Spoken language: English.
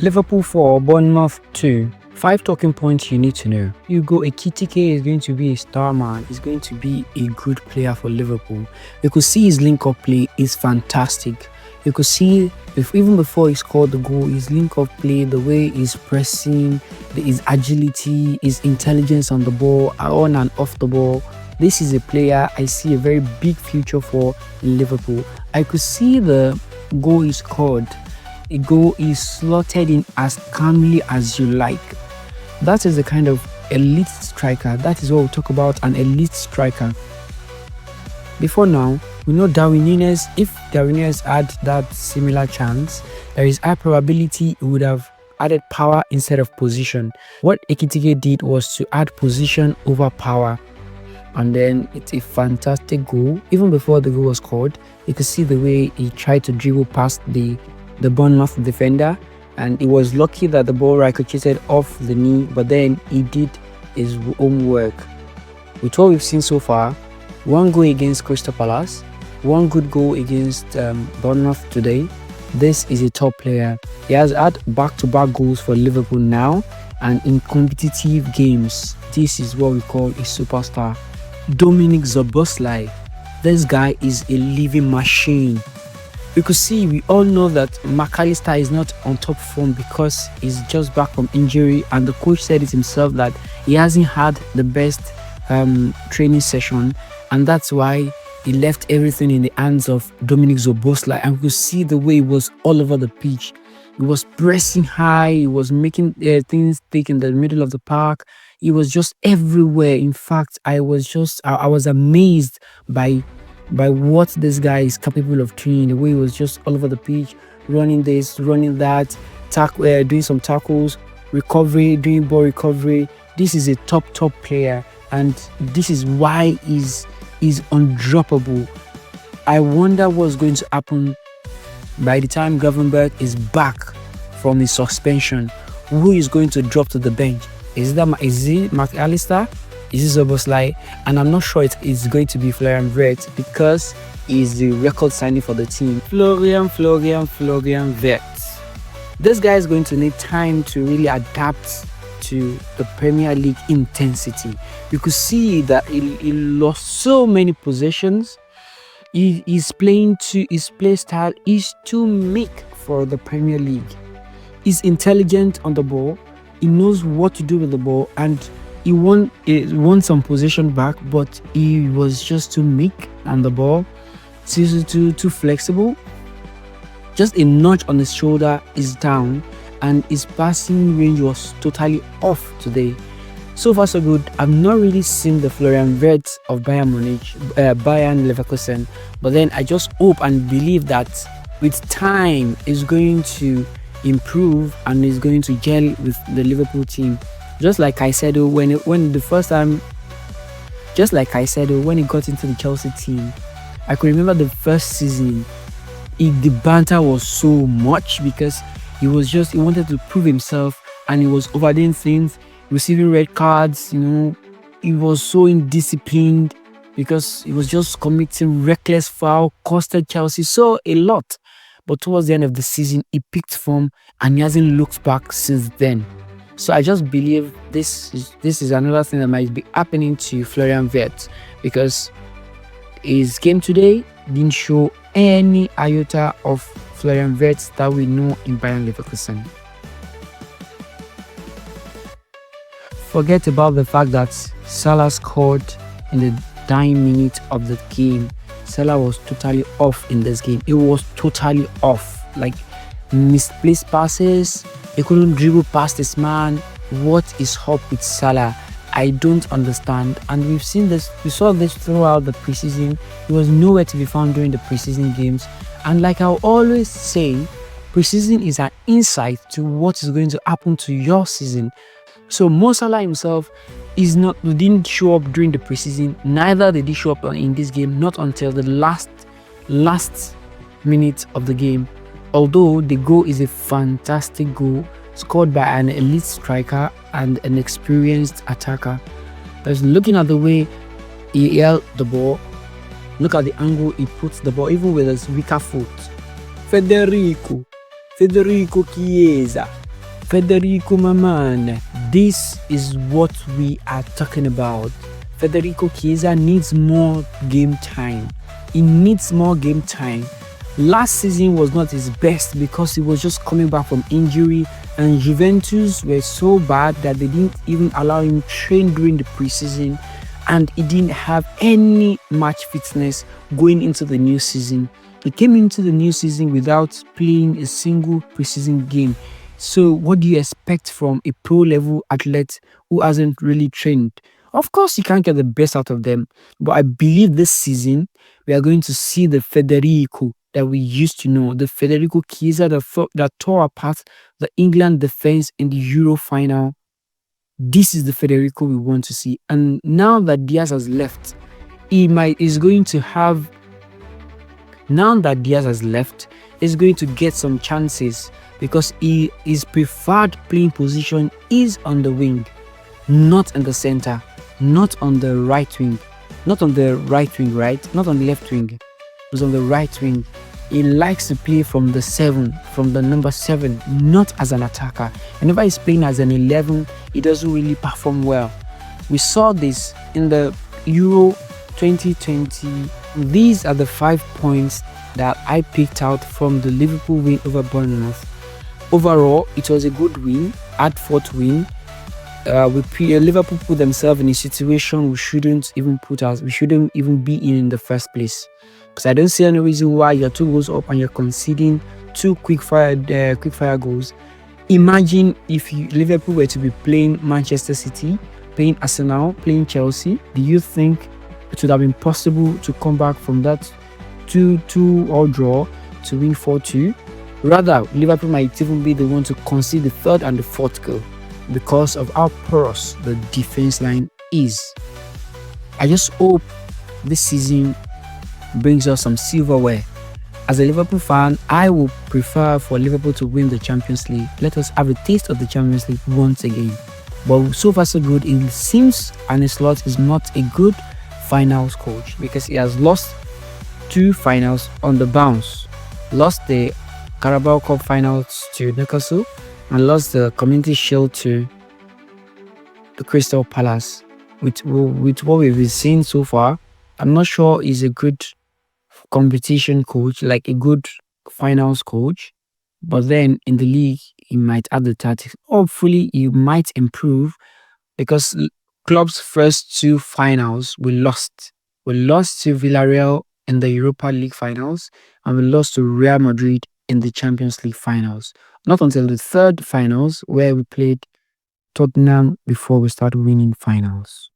Liverpool 4, Bournemouth 2. 5 talking points you need to know. Hugo Ekitike is going to be a star man. He's going to be a good player for Liverpool. You could see his link-up play is fantastic. You could see, even before he scored the goal, his link-up play, the way he's pressing, his agility, his intelligence on the ball, on and off the ball. This is a player I see a very big future for Liverpool. I could see the goal he scored. A goal is slotted in as calmly as you like. That is the kind of elite striker. That is what we talk about, an elite striker. Before now, we know Darwin Núñez, if Darwin Núñez had that similar chance, there is high probability he would have added power instead of position. What Ekitike did was to add position over power. And then it's a fantastic goal. Even before the goal was scored, you could see the way he tried to dribble past the Bournemouth defender, and he was lucky that the ball ricocheted off the knee, but then he did his homework. With what we've seen so far, one goal against Crystal Palace, one good goal against Bournemouth today. This is a top player. He has had back-to-back goals for Liverpool now, and in competitive games, this is what we call a superstar. Dominic Szoboszlai. This guy is a living machine. We could see, we all know that McAllister is not on top form because he's just back from injury, and the coach said it himself that he hasn't had the best training session, and that's why he left everything in the hands of Dominic Szoboszlai. And we could see the way he was all over the pitch. He was pressing high, he was making things thick in the middle of the park. He was just everywhere. In fact, I was amazed by what this guy is capable of doing. The way he was just all over the pitch, running this, running that, doing some tackles, recovery, doing ball recovery. This is a top player, and this is why he's undroppable. I wonder what's going to happen by the time Gravenberch is back from his suspension. Who is going to drop to the bench? Is it McAllister? Is it Szoboszlai? And I'm not sure it's going to be Florian Wirtz because he's the record signing for the team. Florian Wirtz. This guy is going to need time to really adapt to the Premier League intensity. You could see that he lost so many possessions. His play style is too meek for the Premier League. He's intelligent on the ball. He knows what to do with the ball, and he won some possession back, but he was just too meek on the ball, too flexible. Just a notch on his shoulder is down, and his passing range was totally off today. So far so good. I've not really seen the Florian Wirtz of Bayern Leverkusen, but then I just hope and believe that with time is going to improve and is going to gel with the Liverpool team. Just like Caicedo, when he got into the Chelsea team, I could remember the first season, the banter was so much because he wanted to prove himself, and he was overdoing things, receiving red cards. He was so indisciplined because he was just committing reckless foul, costed Chelsea so a lot. But towards the end of the season, he picked form, and he hasn't looked back since then. So I just believe this is another thing that might be happening to Florian Wirtz, because his game today didn't show any iota of Florian Wirtz that we know in Bayern Leverkusen. Forget about the fact that Salah scored in the dying minute of the game. Salah was totally off in this game. It was totally off. Like misplaced passes. He couldn't dribble past this man. What is up with Salah? I don't understand. And we saw this throughout the preseason. He was nowhere to be found during the preseason games. And like I always say, preseason is an insight to what is going to happen to your season. So Mo Salah himself didn't show up during the preseason. Neither did he show up in this game, not until the last minute of the game. Although the goal is a fantastic goal, scored by an elite striker and an experienced attacker. Just looking at the way he held the ball, look at the angle he puts the ball, even with his weaker foot. Federico Chiesa. Federico, my man, this is what we are talking about. Federico Chiesa needs more game time. He needs more game time. Last season was not his best because he was just coming back from injury, and Juventus were so bad that they didn't even allow him train during the preseason, and he didn't have any match fitness going into the new season. He came into the new season without playing a single preseason game. So what do you expect from a pro level athlete who hasn't really trained? Of course, you can't get the best out of them, but I believe this season we are going to see the Federico that we used to know, the Federico Chiesa that tore apart the England defense in the Euro final. This is the Federico we want to see. And now that Diaz has left, is going to have now that Diaz has left, is going to get some chances because his preferred playing position is on the wing, not in the center, not on the right wing, not on the right wing, right? Not on the left wing. It's on the right wing. He likes to play from the 7, from the number 7, not as an attacker. Whenever he's playing as an 11, he doesn't really perform well. We saw this in the Euro 2020. These are the 5 points that I picked out from the Liverpool win over Bournemouth. Overall, it was a good win, hard-fought win. Liverpool put themselves in a situation we shouldn't even be in the first place. Because I don't see any reason why you're 2 goals up and you're conceding 2 quick-fire goals. Imagine if Liverpool were to be playing Manchester City, playing Arsenal, playing Chelsea. Do you think it would have been possible to come back from that 2-2 or draw to win 4-2? Rather, Liverpool might even be the one to concede the 3rd and the 4th goal because of how porous the defense line is. I just hope this season brings us some silverware. As a Liverpool fan, I would prefer for Liverpool to win the Champions League. Let us have a taste of the Champions League once again. But so far so good. It seems Arne Slot is not a good finals coach because he has lost 2 finals on the bounce. Lost the Carabao Cup finals to Newcastle and lost the Community Shield to the Crystal Palace. With what we've been seeing so far, I'm not sure he's a good competition coach, like a good finals coach. But then in the league, he might add the tactics. Hopefully, he might improve because club's first 2 finals we lost. We lost to Villarreal in the Europa League finals and we lost to Real Madrid in the Champions League finals. Not until the 3rd finals where we played Tottenham before we started winning finals.